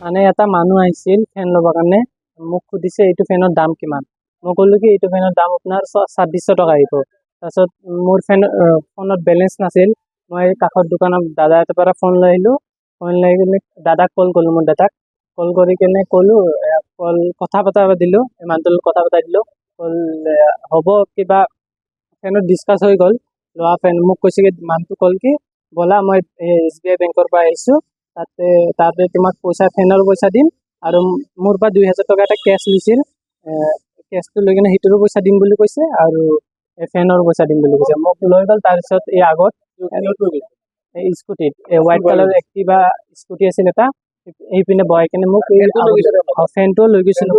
মানে এটা মানুহ আহিছিল ফেন ল'বৰ কাৰণে মোক সুধিছে এইটো ফেনৰ দাম কিমান। মই ক'লো কি এইটো ফেনৰ দাম আপোনাৰ 2600 টকা আহিব। তাৰপিছত মোৰ ফোনত বেলেঞ্চ নাছিল। মই কাষৰ দোকানত দাদা এটাৰ পৰা ফোন লৈ আহিলোঁ। ফোন লৈ কিনে দাদাক কল কৰিলোঁ, মোৰ দাদাক কল কৰি কিনে ক'লো কথা পতাব দিলোঁ, মানুহটোৰ লগত কথা পতাই দিলোঁ। কল হ'ব কিবা ফেনত ডিছকাছ হৈ গ'ল। লোৱা ফেন মোক কৈছে কি মানুহটো ক'ল কি ব'লা মই SBI বেংকৰ পৰা আহিছোঁ, তাতে তোমাক ফেনৰ পইচা দিম আৰু মোৰ পৰা 2000 টকা এটা কেছ লৈছিল। কেছটো লৈ কিনে সেইটোৰো পইচা দিম বুলি কৈছে আৰু ফেনৰ পইচা দিম বুলি কৈছে। মোক লৈ গ'ল। তাৰপিছত এই আগত স্কুটিত হোৱাইট কালাৰৰ এক্টিভা স্কুটি আছিল এটা, সেইপিনে বহাই কিনে মোক ফেনটোও লৈ গৈছিলোঁ।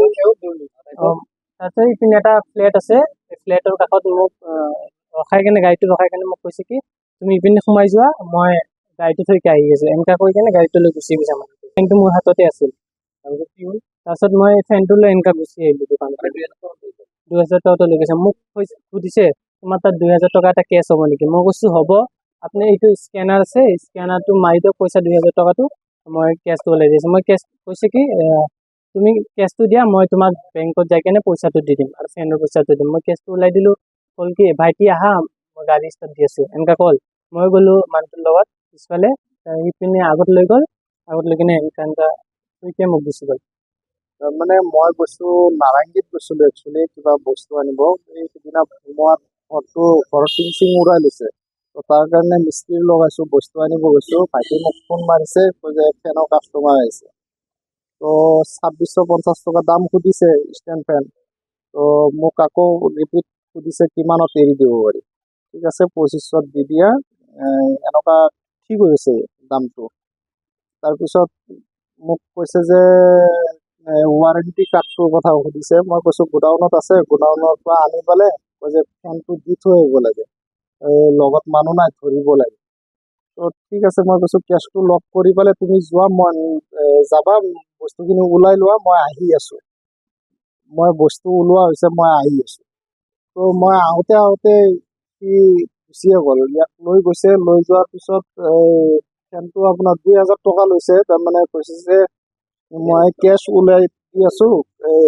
তাৰপিছত এইপিনে এটা ফ্লেট আছে, ফ্লেটৰ কাষত মোক গাড়ীটো ৰখাই কিনে মোক কৈছে কি তুমি ইপিনে সোমাই যোৱা, মই গাড়ীটো থৈকে আহি আছোঁ। এনেকা কৈ কিনে গাড়ীটো লৈ গুচি গৈছে। মানে ফেনটো মোৰ হাততে আছিল। তাৰপিছত মই ফেনটো লৈ এনেকা গুচি আহিলোঁ দোকানৰ পৰা। 2000 টকাটো লৈ গৈছে। মোক সুধিছে তোমাৰ তাত 2000 টকা এটা কেছ হ'ব নেকি। মই কৈছোঁ হ'ব, আপুনি এইটো স্কেনাৰ আছে, স্কেনাৰটো মাৰি দিয়ক পইচা 2000 টকাটো, মই কেছটো ওলাই দিছোঁ। মই কেছ কৈছে কি তুমি কেছটো দিয়া, মই তোমাক বেংকত যাই কিনে পইচাটো দি দিম আৰু ফেনৰ পইচাটো দিম। মই কেছটো ওলাই দিলোঁ। ক'ল কি ভাইটি আহা, মই গাড়ী ষ্টাৰ্ট দি আছোঁ, এনেকা ক'ল। মই গ'লোঁ মানুহটোৰ লগত পিছফালে, সিপিনে আগত লৈ গ'ল। আগত লৈ কিনে এনেকা মোক গুচি গ'ল। মানে মই গৈছোঁ নাৰেংগীত গৈছিলোঁ একচুৱেলি কিবা বস্তু আনিব। এই সিদিনা ধুমুহাত ঘৰৰ টিং উৰাই লৈছে। তো তাৰ কাৰণে মিস্ত্ৰী লগাইছোঁ, বস্তু আনিব গৈছোঁ। ভাইটি মোক ফোন মাৰিছে, কৈ যে ফেনৰ কাষ্টমাৰ আহিছে। তো 2650 টকা দাম সুধিছে ষ্টেণ্ড ফেন। তো মোক আকৌ ৰিপিট সুধিছে কিমানত এৰি দিব পাৰি। ঠিক আছে 2500 দি দিয়া, এনেকুৱা ঠিক হৈছে দামটো। তাৰপিছত মোক কৈছে যে ৱাৰেণ্টি কাৰ্ডটোৰ কথা সুধিছে। মই কৈছোঁ গোডাউনত আছে, গোডাউনৰ পৰা আনি পেলাই কৈ যে ফেনটো দি থৈ আহিব লাগে, লগত মানুহ নাই ধৰিব লাগে। তো ঠিক আছে, মই কৈছোঁ কেছটো লক কৰি পেলাই তুমি যোৱা, মই যাবা বস্তুখিনি ওলাই লোৱা, মই আহি আছোঁ। মই বস্তু ওলোৱা হৈছে, মই আহি আছোঁ। তো মই আহোঁতে সি গুচিয়ে গ'ল। ইয়াক লৈ গৈছে, লৈ যোৱাৰ পিছত ফেনটো আপোনাৰ 2000 টকা লৈছে। তাৰমানে কৈছে যে মই কেছ ওলাই দি আছোঁ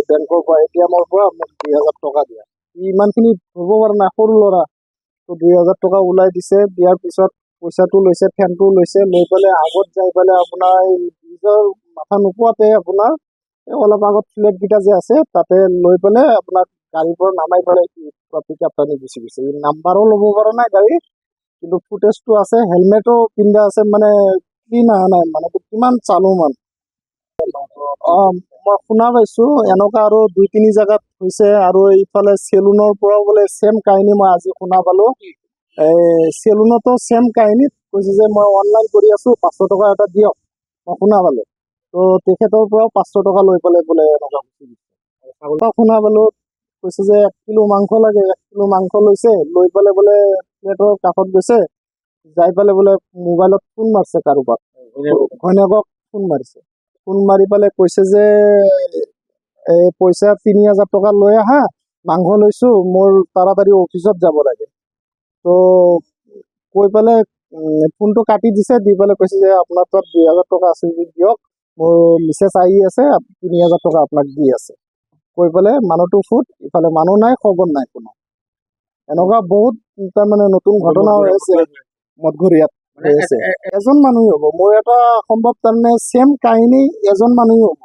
বেংকৰ পৰা, ATM-ৰ পৰা, মোক 2000 টকা দিয়া। ইমানখিনি হ'ব পৰা নাই, সৰু ল'ৰা। তো 2000 টকা ওলাই দিছে। দিয়াৰ পিছত পইচাটো লৈছে, ফেনটো লৈছে, লৈ পেলাই আগত যাই পেলাই আপোনাৰ নিজৰ মাথা নোপোৱাতে আপোনাৰ অলপ আগত ফ্লেটকেইটা যে আছে তাতে লৈ পেলাই আপোনাক গাড়ীৰ পৰা নামাই পেলাই পিক আপ টানি গুচি গৈছে। নাম্বাৰো ল'ব পৰা নাই গাড়ী, কিন্তু ফুটেজটো আছে, হেলমেটো পিন্ধা আছে, মানে ক্লিন অহা নাই। মানে কিমান চালো মানে মই শুনা পাইছোঁ এনেকুৱা আৰু 2-3 জেগাত হৈছে। আৰু ইফালে চেলুনৰ পৰাও বোলে ছেম কাহিনী মই আজি শুনা পালোঁ। চেলুনতো ছেম কাহিনীত কৈছে যে মই অনলাইন কৰি আছোঁ, 500 টকা এটা দিয়ক, মই শুনা পালোঁ। তো তেখেতৰ পৰাও 500 টকা লৈ পেলাই বোলে এনেকুৱা শুনা পালোঁ। কৈছে যে 1 কিলো মাংস লাগে, 1 কিলো মাংস লৈছে, লৈ পেলাই বোলে প্লেটৰ কাষত গৈছে, যাই পেলাই বোলে মোবাইলত ফোন মাৰিছে কাৰোবাক, ঘৈণীয়েকক ফোন মাৰিছে। ফোন মাৰি পেলাই কৈছে যে পইচা 3000 টকা লৈ আহা, মাংস লৈছোঁ, মোৰ তাড়াতাড়ি অফিচত যাব লাগে। তো কৈ পেলাই ফোনটো কাটি দিছে, দি পেলাই কৈছে যে আপোনাৰ তাত 2000 টকা আছে যদি দিয়ক, মোৰ মিছেছ আহি আছে, 3000 টকা আপোনাক দি আছে। কৈ পেলাই মানুহটো ফুট, ইফালে মানুহ নাই, খবৰ নাই কোনো। এনেকুৱা বহুত তাৰমানে নতুন ঘটনা হৈ আছে মঠঘৰীয়াত হৈ আছে। এজন মানুহে হ'ব, মোৰ এটা সম্ভৱ তাৰমানে ছেম কাহিনী এজন মানুহে হ'ব।